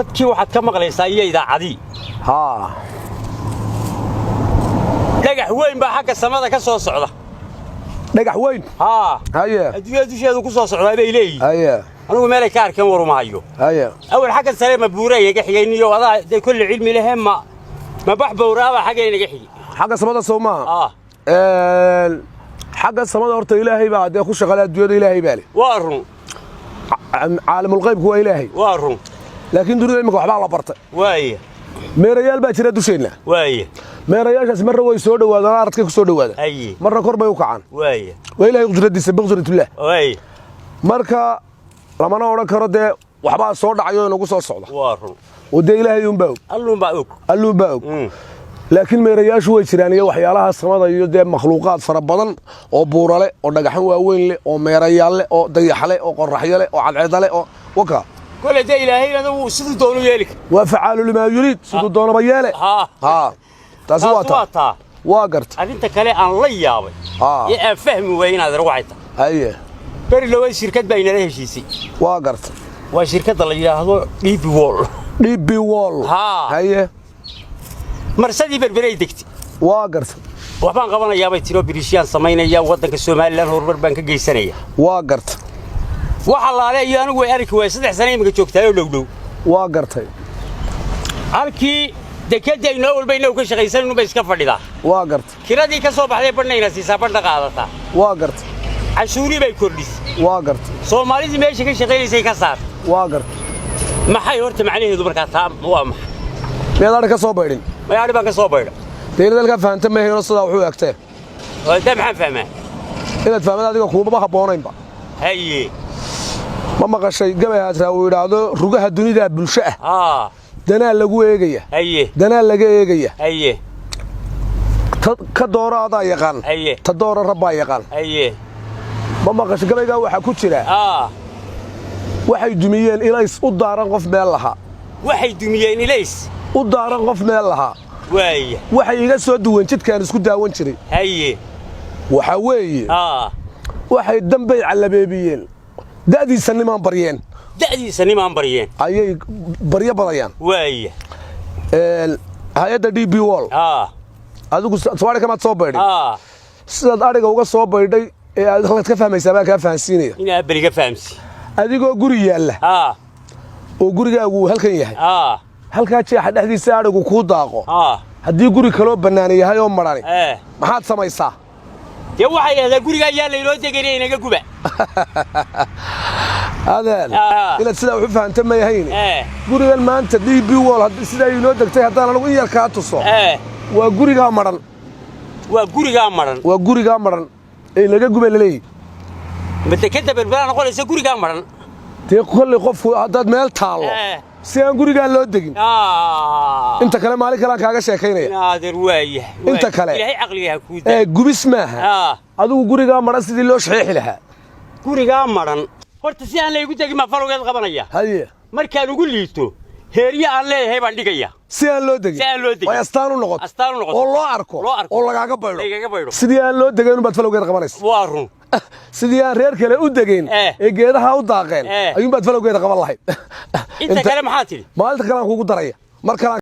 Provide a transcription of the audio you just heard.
dadkii waxaad ka maqlaysaa iyo idaacadii ها dhagax weyn baa xagga samada ka soo socda dhagax weyn haya adduunyada dusheedu ku soo socdaa bay leeyihiin haya anigu meelay ka arkeen warumahayo haya awal xagga sare ma buuray iga xigayniyo wadaa kulli cilmi leh ma bax bowraaba xagga inaga xigi xagga samada Soomaa xagga samada horta Ilaahay baa hadee ku shaqada adduunyada Ilaahay baa leh waa run caalamul qayb huwa Ilaahay waa run laakiin dunida imika waxba la bartay waaya meerayaal baa jira dusheena waaya meerayaashaas marra way soo dhawaadaan aradka ku soo dhawaada marra kor bay u kacaan waaya waa Ilaahay qudradiisa biqdratullah waaya marka lamana oran karo dee waxba soo dhacayo inagu soo socda waa run wada Ilaahay un baa alluun baa og laakiin meerayaashu way jiraan iyo waxyaalaha samada iyo dee makhluuqaad fara badan oo buurale oo dhagaxan waaweyn leh oo meerayaal leh oo dayax leh oo qorraxyo leh oo cadceed leh oo waka كل ده إلهي هذا وسيد دونه يلك وفعال لما يريد سيد دونه بياله ها تزواتا واقرت أنت كله عن الله يابي يفهم وين هذا روعته أيه بر لو الشركة بين له شيء واقرت والشركة اللي هذا دي بي وول هيه مرسدي بربري دكتي واقرت وحبان قبنا يابي تلو بريشيان سمينا يا ودك السومالي لأنه هو بنك جيسانية واقرت waxa la leeyahay anigu way arki way 3 sano imika joogtaayo dhowdhow waa gartay halkii dekada inoo walba inoo ka shaqaysan inuu iska fadhida waa gartay kiradii ka soo baxday badnayna siisaa badda qaadata waa gartay cashuuri bay kordhis waa gartay Soomaalida meesha ka shaqaysay ka saar waa gartay maxay horta macnaheedu marka taa waa maxay meelaha ka soo baydhin meelaha baan ka soo baydha deeladalka faanta ma heeyo sida wuxuu agtay wada maxaan fahmaa inaad fahmad adiga kuuma haboonaynba haye ma maqashay gabayaad raawiraado rugaha dunida bulsho ah danaa lagu eegaya danaa laga eegaya ka doorada yaqaan ta doora rabba yaqaan ma maqashay gabayga waxa ku jira waxay dumiyeen ilays u daaran qof meel laha waxay dumiyeen ilays u daaran qof meel laha waxay iga soo duwan jidkaan isku daawan jiray waxa weeye waxay dambay calabeebiyeen da'diisa nimaan baryeen ayay baryo badayaan waaya hay'adda DB Wall adigu Soomaali kama soo baydhay sidaad ariga uga soo baydhay ee aad ka fahmaysaa baa ka fahansiinaya ina bariga fahamsi adigoo guri yaala oo gurigaagu halkan yahay halka jeexa dhaxdiisa arigu ku daaqo haddii guri kale oo bannaan yahay oo marani maxaad samaysaa dee waxay leedahay guriga yaala inoo deganay inaga guba هذا إلى سيدا وحفها ما يهيني قولي ما أنت دي بي وول سيدا ينو دكتي هدان أنا وإيا الكاتوسو وقولي غامران وقولي غامران إيه لقى قبل لي بتكتب بالبلان أقول إيسا قولي غامران تقول لي قف هداد ميل تالو سيان قولي غان لو دقين انت كلام عليك لان كاغا شاكينيا نادر وايه انت كلام إلهي عقلي هكودا قبي اسماها أدو قولي غامران سيدي لو شحيح لها قولي غامران horta si aan leeyahay tagi ma farogeed qabanaya haye markaan ugu liito heeriya aan leeyahay baan dhigaya si aan loo degin way astaan u noqoto oo loo arko oo lagaaga baydo sidii aan loo degayn baad falowgeed qabanaysaa waa run sidii aan reer kale u degayn ee geedaha u daaqeen ayuun baad falowgeed qaban lahayd inta kale maxaa tiri maalinta kale aan kugu daraya marka